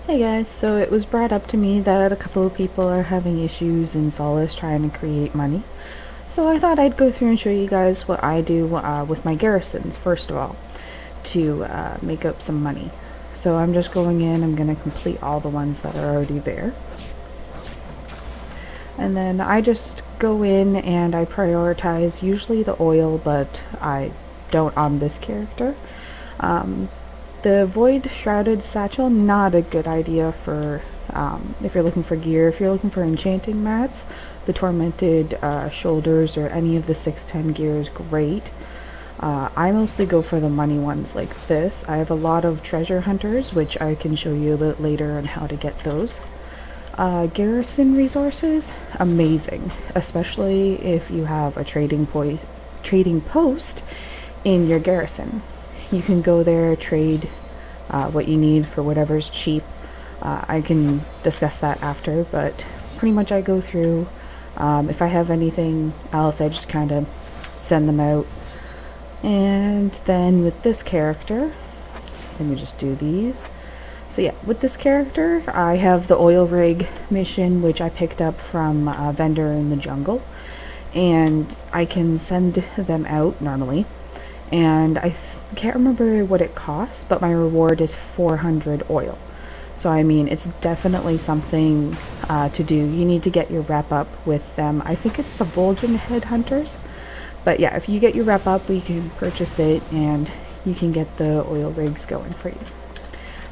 Hey guys, so it was brought up to me that a couple of people are having issues in Solace trying to create money. So I thought I'd go through and show you guys what I do with my garrisons, first of all, to make up some money. So I'm just going in, I'm going to complete all the ones that are already there. And then I just go in and I prioritize usually the oil, but I don't on this character. The Void Shrouded Satchel, not a good idea for if you're looking for gear. If you're looking for enchanting mats, the Tormented Shoulders or any of the 610 gear is great. I mostly go for the money ones like this. I have a lot of treasure hunters, which I can show you a bit later on how to get those. Garrison resources, amazing, especially if you have a trading post in your garrison. You can go there, trade what you need for whatever's cheap. I can discuss that after, but pretty much I go through. If I have anything else, I just kind of send them out. And then with this character, let me just do these. So yeah, with this character, I have the oil rig mission, which I picked up from a vendor in the jungle. And I can send them out normally. And I can't remember what it costs, but my reward is 400 oil. So I mean, it's definitely something to do. You need to get your rep up with them. I think it's the Vulcan Headhunters. But yeah, if you get your rep up, we can purchase it and you can get the oil rigs going for you.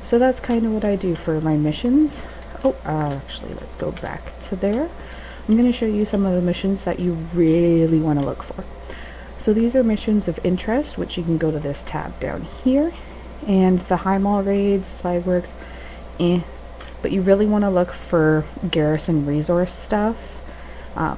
So that's kind of what I do for my missions. Actually, let's go back to there. I'm going to show you some of the missions that you really want to look for. So these are missions of interest, which you can go to this tab down here. And the high mall raids, slide works, but you really want to look for garrison resource stuff.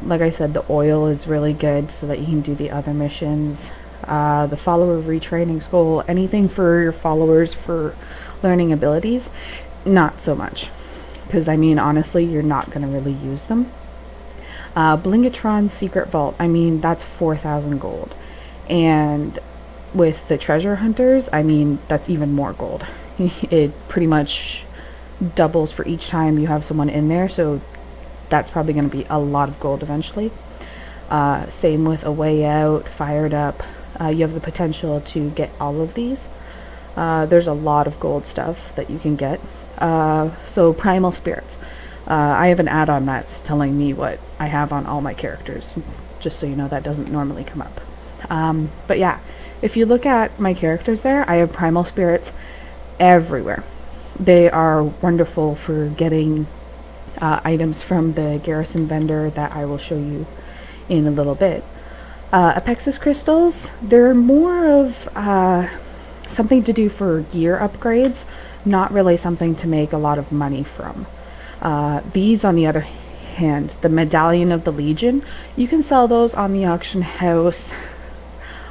Like I said, the oil is really good so that you can do the other missions. The follower retraining school, anything for your followers for learning abilities, not so much. Because I mean, honestly, you're not going to really use them. Blingatron's Secret Vault, I mean, that's 4,000 gold. And with the treasure hunters, I mean, that's even more gold. It pretty much doubles for each time you have someone in there, so that's probably going to be a lot of gold eventually. Same with A Way Out, Fired Up. You have the potential to get all of these. There's a lot of gold stuff that you can get. So Primal Spirits. I have an add-on that's telling me what I have on all my characters, just so you know that doesn't normally come up. But yeah, if you look at my characters there, I have Primal Spirits everywhere. They are wonderful for getting items from the Garrison vendor that I will show you in a little bit. Apexis Crystals, they're more of something to do for gear upgrades, not really something to make a lot of money from. These, on the other hand, the Medallion of the Legion, you can sell those on the auction house.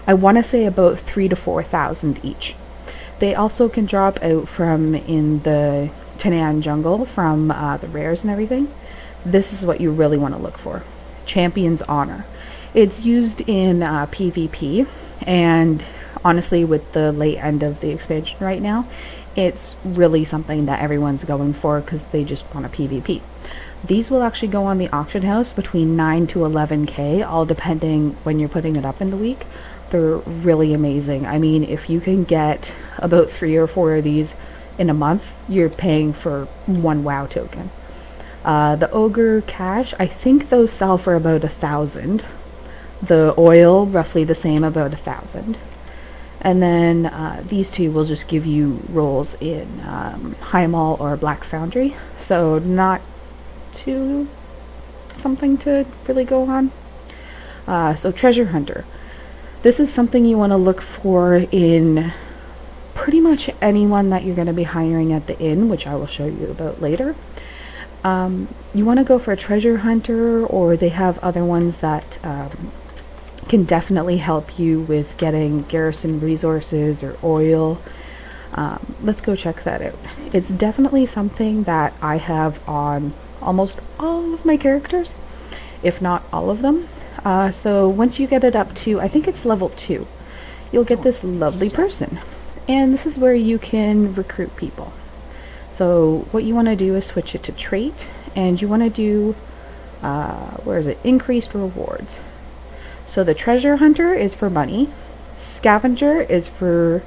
I want to say about 3,000 to 4,000 each. They also can drop out from in the Tanan jungle from the rares and everything. This is what you really want to look for. Champion's Honor. It's used in PvP, and honestly, with the late end of the expansion right now, it's really something that everyone's going for because they just want a PvP. These will actually go on the auction house between 9 to 11k, all depending when you're putting it up in the week. They're really amazing. I mean, if you can get about 3 or 4 of these in a month, you're paying for 1 WoW token. The Ogre Cash, I think those sell for about 1,000. The oil, roughly the same, about 1,000. And then these two will just give you rolls in High Mall or Black Foundry. So not too something to really go on. So Treasure Hunter. This is something you want to look for in pretty much anyone that you're going to be hiring at the inn, which I will show you about later. You want to go for a Treasure Hunter, or they have other ones that can definitely help you with getting garrison resources or oil. Let's go check that out. It's definitely something that I have on almost all of my characters, if not all of them. So once you get it up to, I think it's level 2, you'll get this lovely person. And this is where you can recruit people. So what you want to do is switch it to trait, and you want to do, where is it? Increased rewards. So the treasure hunter is for money. Scavenger is for,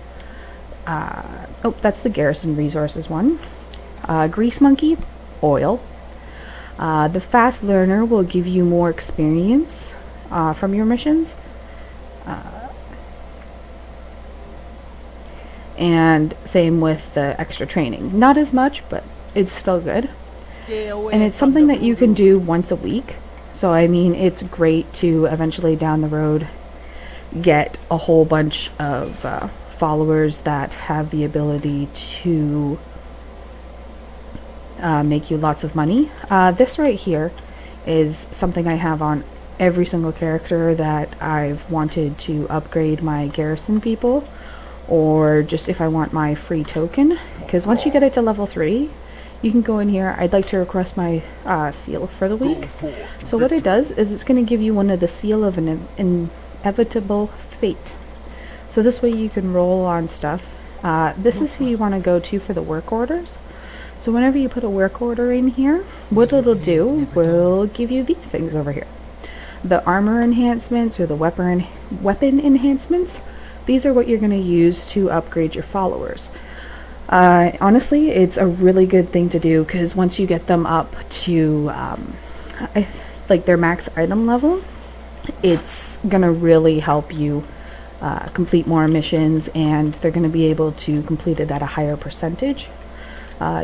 oh, that's the Garrison resources one. Grease monkey, oil. The fast learner will give you more experience from your missions. And same with the extra training. Not as much, but it's still good. And it's something that you can do once a week. So I mean, it's great to eventually down the road get a whole bunch of followers that have the ability to make you lots of money. This right here is something I have on every single character that I've wanted to upgrade my Garrison people, or just if I want my free token, because once you get it to level 3, you can go in here. I'd like to request my seal for the week. So what it does is it's going to give you one of the seal of an inevitable fate. So this way you can roll on stuff. This is who you want to go to for the work orders. So whenever you put a work order in here, what it'll do will give you these things over here. The armor enhancements or the weapon enhancements. These are what you're going to use to upgrade your followers. Honestly, it's a really good thing to do, because once you get them up to like their max item level, it's going to really help you complete more missions, and they're going to be able to complete it at a higher percentage.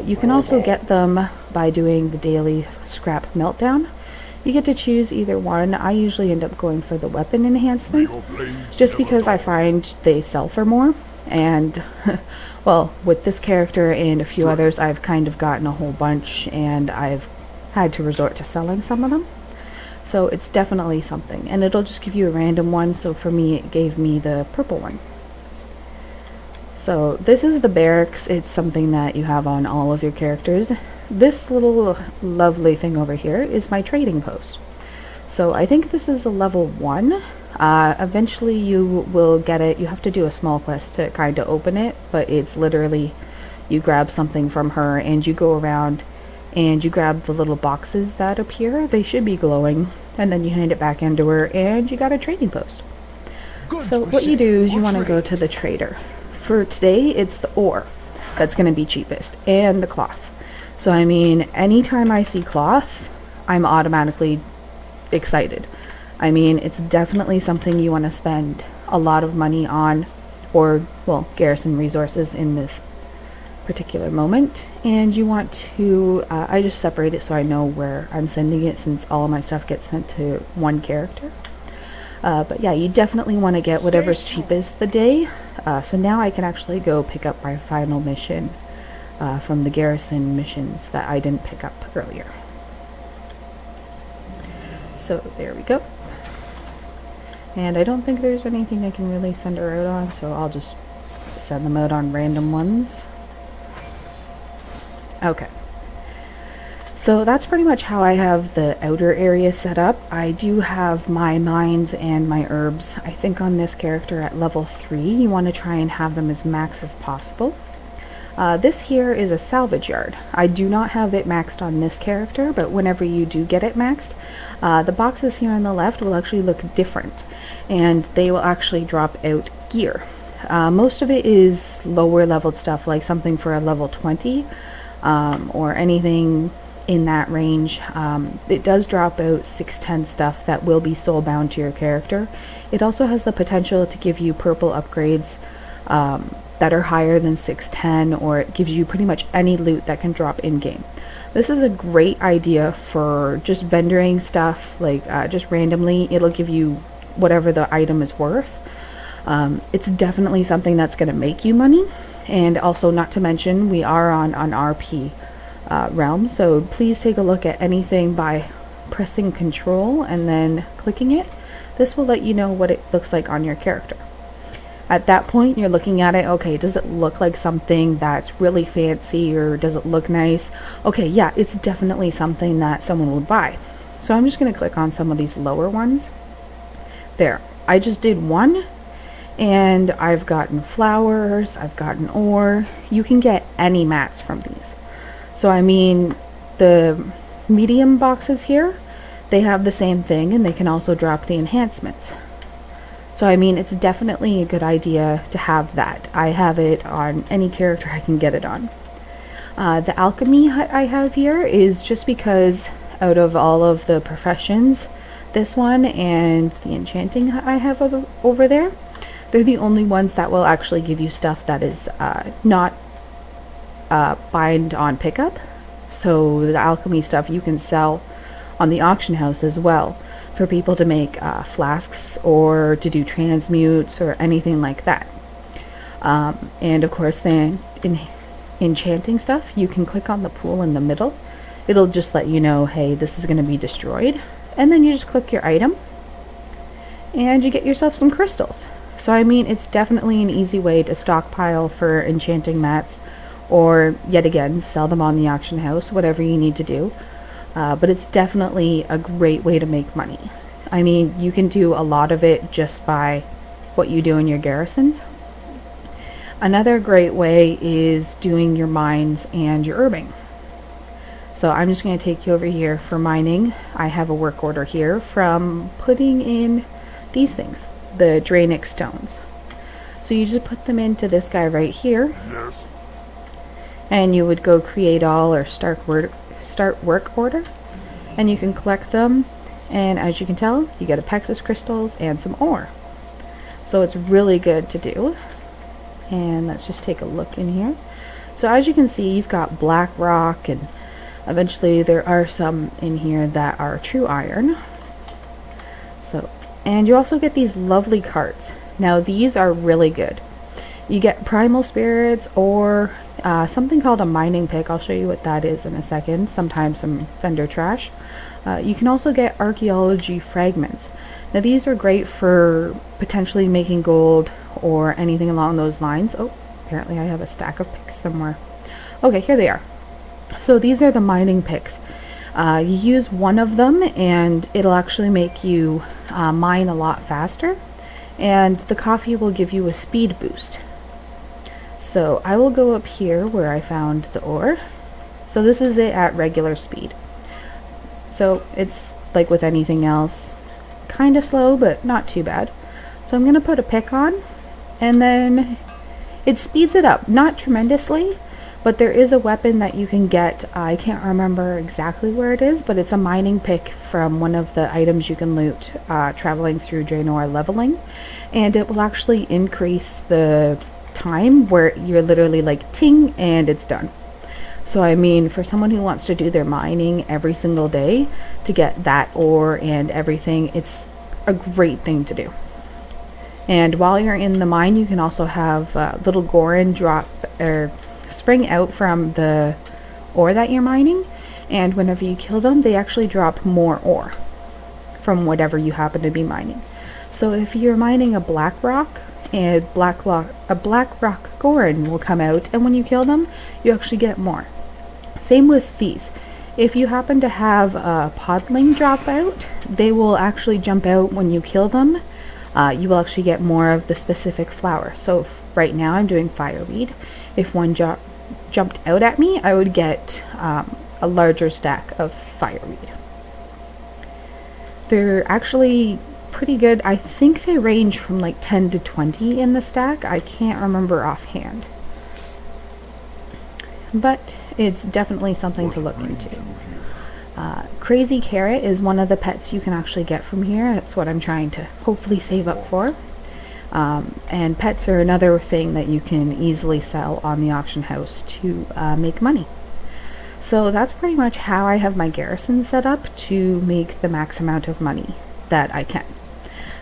You can also get them by doing the daily scrap meltdown. You get to choose either one. I usually end up going for the weapon enhancement, just because I find they sell for more. And, well, with this character and a few others, I've kind of gotten a whole bunch, and I've had to resort to selling some of them. So it's definitely something. And it'll just give you a random one, so for me, it gave me the purple one. So this is the barracks. It's something that you have on all of your characters. This little lovely thing over here is my trading post. So I think this is a level 1. Eventually you will get it. You have to do a small quest to kind of open it, but it's literally you grab something from her and you go around and you grab the little boxes that appear. They should be glowing, and then you hand it back into her and you got a trading post. So what you do is you want to go to the trader. For today, it's the ore that's going to be cheapest, and the cloth. So I mean, anytime I see cloth, I'm automatically excited. I mean, it's definitely something you want to spend a lot of money on, or, well, Garrison resources in this particular moment. And you want to, I just separate it so I know where I'm sending it, since all of my stuff gets sent to one character. But yeah, you definitely want to get whatever's cheapest the day. So now I can actually go pick up my final mission from the Garrison missions that I didn't pick up earlier. So there we go. And I don't think there's anything I can really send her out on, so I'll just send them out on random ones. Okay. So that's pretty much how I have the outer area set up. I do have my mines and my herbs, I think, on this character at level 3. You want to try and have them as max as possible. This here is a salvage yard. I do not have it maxed on this character, but whenever you do get it maxed, the boxes here on the left will actually look different, and they will actually drop out gear. Most of it is lower leveled stuff, like something for a level 20, or anything in that range. It does drop out 610 stuff that will be soul bound to your character. It also has the potential to give you purple upgrades that are higher than 610, or it gives you pretty much any loot that can drop in game. This is a great idea for just vendoring stuff, like just randomly. It'll give you whatever the item is worth. It's definitely something that's going to make you money, and also, not to mention, we are on RP realm, so please take a look at anything by pressing Control and then clicking it. This will let you know what it looks like on your character. At that point, you're looking at it, okay, does it look like something that's really fancy, or does it look nice? Okay, yeah, it's definitely something that someone would buy. So I'm just going to click on some of these lower ones. There, I just did one, and I've gotten flowers, I've gotten ore. You can get any mats from these. So I mean, the medium boxes here, they have the same thing, and they can also drop the enhancements. So I mean, it's definitely a good idea to have that. I have it on any character I can get it on. The alchemy hut I have here is just because out of all of the professions, this one and the enchanting hut I have over there, they're the only ones that will actually give you stuff that is not bind on pickup. So the alchemy stuff you can sell on the auction house as well for people to make flasks or to do transmutes or anything like that. And of course, then in enchanting stuff, you can click on the pool in the middle. It'll just let you know, hey, this is going to be destroyed, and then you just click your item and you get yourself some crystals. So I mean, it's definitely an easy way to stockpile for enchanting mats, or yet again sell them on the auction house, whatever you need to do. But it's definitely a great way to make money. I mean, you can do a lot of it just by what you do in your garrisons. Another great way is doing your mines and your herbing. So I'm just going to take you over here for mining. I have a work order here from putting in these things, the Draenic stones. So you just put them into this guy right here. Yes. And you would go create all or start work order, and you can collect them, and as you can tell, you get a Pexus crystals and some ore. So it's really good to do. And let's just take a look in here. So as you can see, you've got black rock, and eventually there are some in here that are true iron. So, and you also get these lovely carts. Now these are really good. You get primal spirits or something called a mining pick. I'll show you what that is in a second. Sometimes some vendor trash. You can also get archaeology fragments. Now these are great for potentially making gold or anything along those lines. Oh, apparently I have a stack of picks somewhere. Okay, here they are. So these are the mining picks. You use one of them and it'll actually make you mine a lot faster, and the coffee will give you a speed boost. So I will go up here where I found the ore. So this is it at regular speed. So it's like with anything else, kind of slow, but not too bad. So I'm going to put a pick on, and then it speeds it up, not tremendously, but there is a weapon that you can get. I can't remember exactly where it is, but it's a mining pick from one of the items you can loot traveling through Draenor leveling, and it will actually increase the time where you're literally like ting and it's done. So I mean, for someone who wants to do their mining every single day to get that ore and everything, it's a great thing to do. And while you're in the mine, you can also have little Gorin drop or spring out from the ore that you're mining, and whenever you kill them, they actually drop more ore from whatever you happen to be mining. So if you're mining a black rock, a black rock Gorin will come out, and when you kill them, you actually get more. Same with these. If you happen to have a podling drop out, they will actually jump out when you kill them. You will actually get more of the specific flower. So right now I'm doing fireweed. If one jumped out at me, I would get a larger stack of fireweed. They're actually pretty good. I think they range from like 10 to 20 in the stack. I can't remember offhand. But it's definitely something to look into. Crazy Carrot is one of the pets you can actually get from here. That's what I'm trying to hopefully save up for. And pets are another thing that you can easily sell on the auction house to make money. So that's pretty much how I have my garrison set up to make the max amount of money that I can.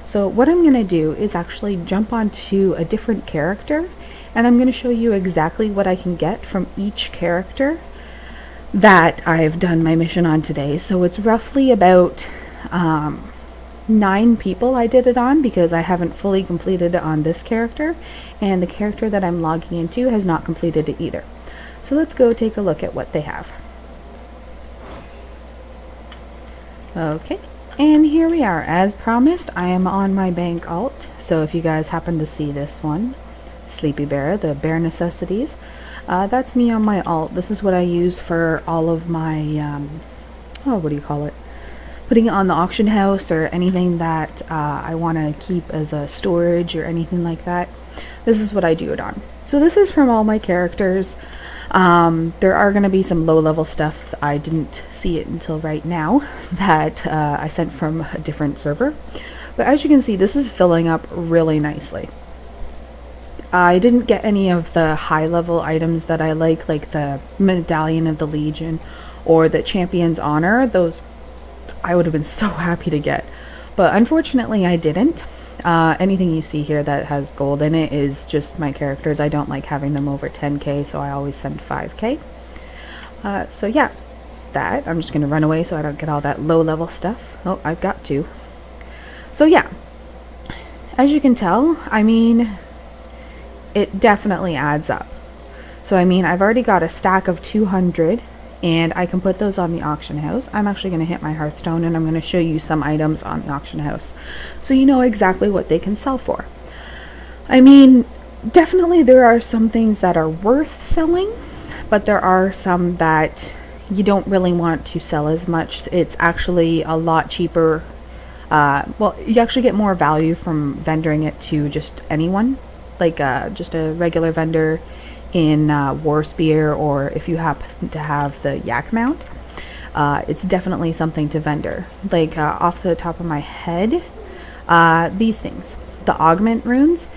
So what I'm going to do is actually jump onto a different character, and I'm going to show you exactly what I can get from each character that I've done my mission on today. So it's roughly about 9 people I did it on, because I haven't fully completed it on this character, and the character that I'm logging into has not completed it either. So let's go take a look at what they have. Okay, and here we are. As promised, I am on my bank alt, so if you guys happen to see this one, Sleepy Bear, the Bear Necessities. That's me on my alt. This is what I use for all of my, what do you call it? Putting it on the auction house or anything that I want to keep as a storage or anything like that. This is what I do it on. So this is from all my characters. There are going to be some low level stuff. I didn't see it until right now that I sent from a different server. But as you can see, this is filling up really nicely. I didn't get any of the high level items that I like the Medallion of the Legion or the Champion's Honor. Those I would have been so happy to get, but unfortunately I didn't. Anything you see here that has gold in it is just my characters. I don't like having them over 10k, so I always send 5k. So yeah, that. I'm just going to run away so I don't get all that low level stuff. Oh, I've got to. So yeah, as you can tell, I mean, it definitely adds up. So I mean, I've already got a stack of 200 and I can put those on the auction house. I'm actually going to hit my Hearthstone and I'm going to show you some items on the auction house so you know exactly what they can sell for. I mean, definitely there are some things that are worth selling, but there are some that you don't really want to sell as much. It's actually a lot cheaper. Well, you actually get more value from vendoring it to just anyone, like just a regular vendor in War Spear, or if you happen to have the Yak mount. It's definitely something to vendor. Like off the top of my head, these things, the augment runes,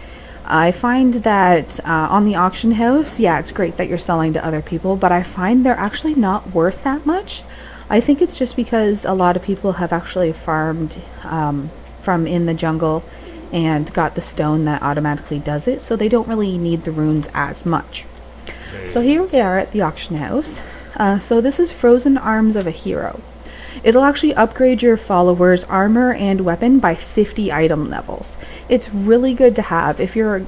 I find that on the auction house, yeah, it's great that you're selling to other people, but I find they're actually not worth that much. I think it's just because a lot of people have actually farmed from in the jungle and got the stone that automatically does it, so they don't really need the runes as much. So here we are at the auction house. So this is Frozen Arms of a Hero. It'll actually upgrade your followers' armor and weapon by 50 item levels. It's really good to have. If your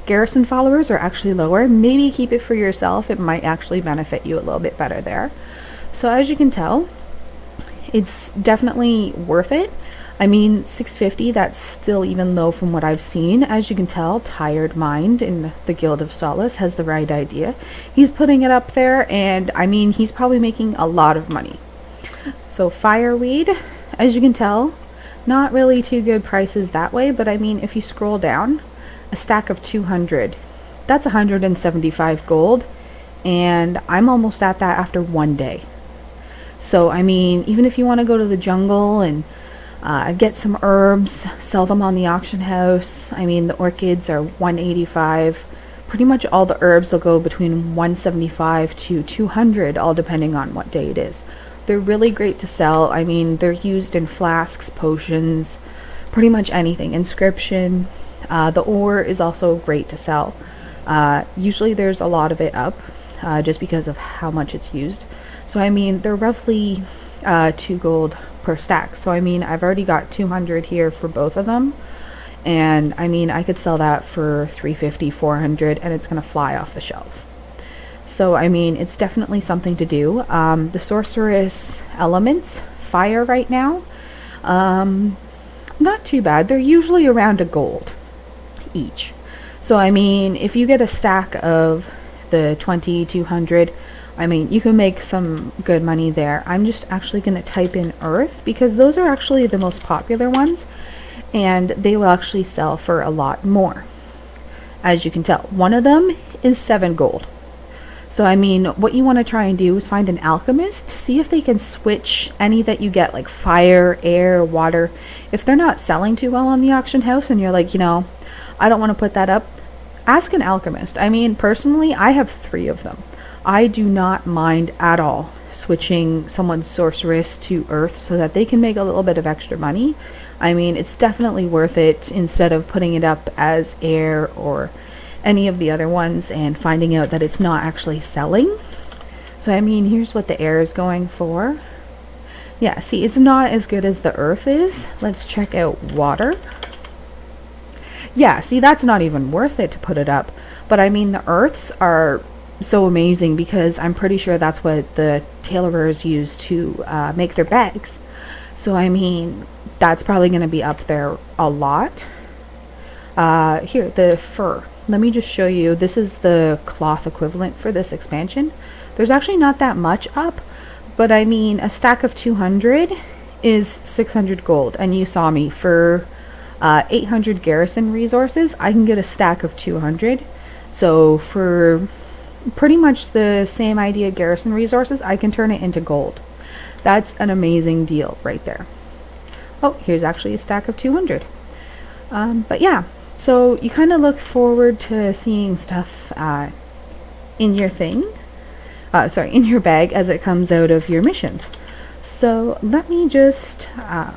Garrison followers are actually lower, maybe keep it for yourself. It might actually benefit you a little bit better there. So as you can tell, it's definitely worth it. I mean, 650, that's still even low from what I've seen. As you can tell, Tired Mind in the Guild of Solace has the right idea. He's putting it up there, and I mean, he's probably making a lot of money. So Fireweed, as you can tell, not really too good prices that way, but I mean, if you scroll down, a stack of 200, that's 175 gold, and I'm almost at that after one day. So I mean, even if you want to go to the jungle and get some herbs, sell them on the auction house. I mean, the orchids are 185. Pretty much all the herbs will go between 175 to 200, all depending on what day it is. They're really great to sell. I mean, they're used in flasks, potions, pretty much anything. Inscription. The ore is also great to sell. Usually there's a lot of it up, just because of how much it's used. So I mean, they're roughly 2 gold per stack. So I mean, I've already got 200 here for both of them, and I mean, I could sell that for 350, 400, and it's gonna fly off the shelf. So I mean, it's definitely something to do. The sorceress elements, fire right now, not too bad. They're usually around a gold each. So I mean, if you get a stack of the 200, I mean, you can make some good money there. I'm just actually going to type in Earth because those are actually the most popular ones, and they will actually sell for a lot more. As you can tell, one of them is 7 gold. So I mean, what you want to try and do is find an alchemist to see if they can switch any that you get, like fire, air, water. If they're not selling too well on the auction house and you're like, you know, I don't want to put that up, ask an alchemist. I mean, personally, I have 3 of them. I do not mind at all switching someone's sorceress to earth so that they can make a little bit of extra money. I mean, it's definitely worth it instead of putting it up as air or any of the other ones and finding out that it's not actually selling. So I mean, here's what the air is going for. Yeah, see, it's not as good as the earth is. Let's check out water. Yeah, see, that's not even worth it to put it up. But I mean, the earths are so amazing because I'm pretty sure that's what the tailorers use to make their bags. So I mean, that's probably going to be up there a lot. Here, the fur. Let me just show you. This is the cloth equivalent for this expansion. There's actually not that much up, but I mean, a stack of 200 is 600 gold. And you saw me, for 800 Garrison resources, I can get a stack of 200. So for pretty much the same idea Garrison resources, I can turn it into gold. That's an amazing deal right there. Oh, here's actually a stack of 200. But yeah, so you kind of look forward to seeing stuff in your thing. In your bag as it comes out of your missions. So let me just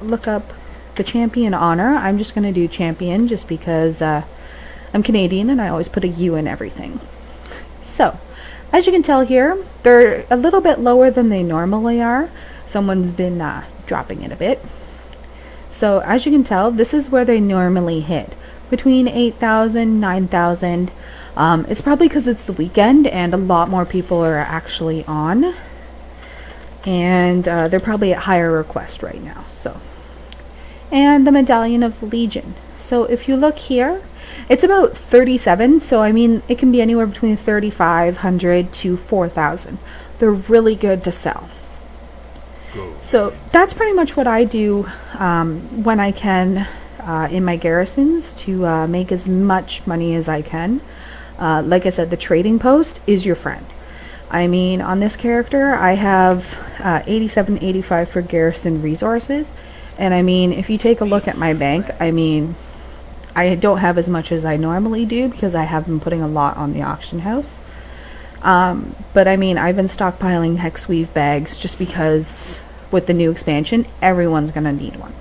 look up the champion honor. I'm just going to do champion just because I'm Canadian and I always put a U in everything. So, as you can tell here, they're a little bit lower than they normally are. Someone's been dropping it a bit. So, as you can tell, this is where they normally hit. Between 8,000, 9,000. It's probably because it's the weekend and a lot more people are actually on. And they're probably at higher request right now. So, and the Medallion of Legion. So, if you look here, it's about 37, so I mean, it can be anywhere between 3,500 to 4,000. They're really good to sell. So that's pretty much what I do when I can in my garrisons to make as much money as I can. Like I said, the trading post is your friend. I mean, on this character, I have 87, 85 for garrison resources. And I mean, if you take a look at my bank, I mean, I don't have as much as I normally do because I have been putting a lot on the auction house. But I mean, I've been stockpiling hexweave bags just because with the new expansion, everyone's going to need one.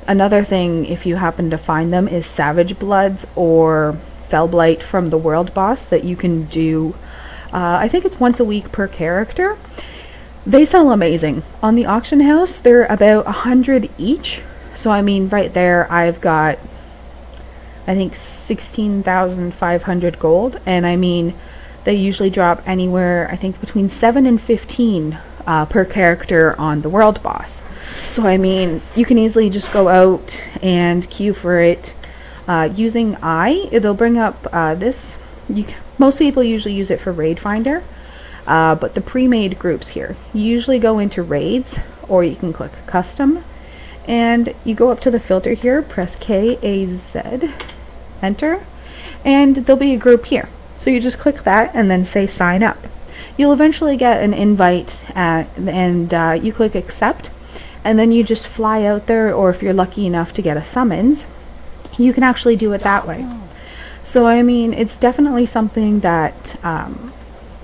Another thing, if you happen to find them, is Savage Bloods or Fellblight from the World Boss that you can do. I think it's once a week per character. They sell amazing. On the auction house, they're about 100 each. So, I mean, right there, I've got, I think, 16,500 gold. And, I mean, they usually drop anywhere, I think, between 7 and 15 per character on the World Boss. So, I mean, you can easily just go out and queue for it. Using it'll bring up this. Most people usually use it for Raid Finder. But the pre-made groups here, you usually go into raids, or you can click custom. And you go up to the filter here, press KAZ, enter, and there'll be a group here. So you just click that and then say sign up. You'll eventually get an invite and you click accept, and then you just fly out there, or if you're lucky enough to get a summons, you can actually do it that way. So I mean, it's definitely something that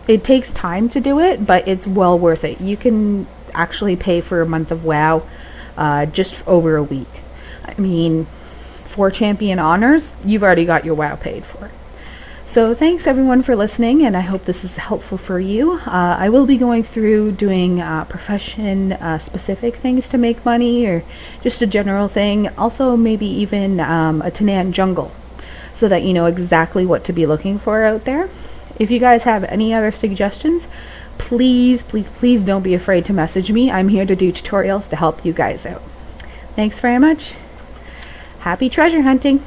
it takes time to do it, but it's well worth it. You can actually pay for a month of WoW just over a week. I mean, for champion honors, you've already got your WoW paid for. So thanks everyone for listening, and I hope this is helpful for you. I will be going through doing profession specific things to make money, or just a general thing. Also maybe even a Tanan jungle, so that you know exactly what to be looking for out there. If you guys have any other suggestions, please don't be afraid to message me. I'm here to do tutorials to help you guys out. Thanks very much. Happy treasure hunting!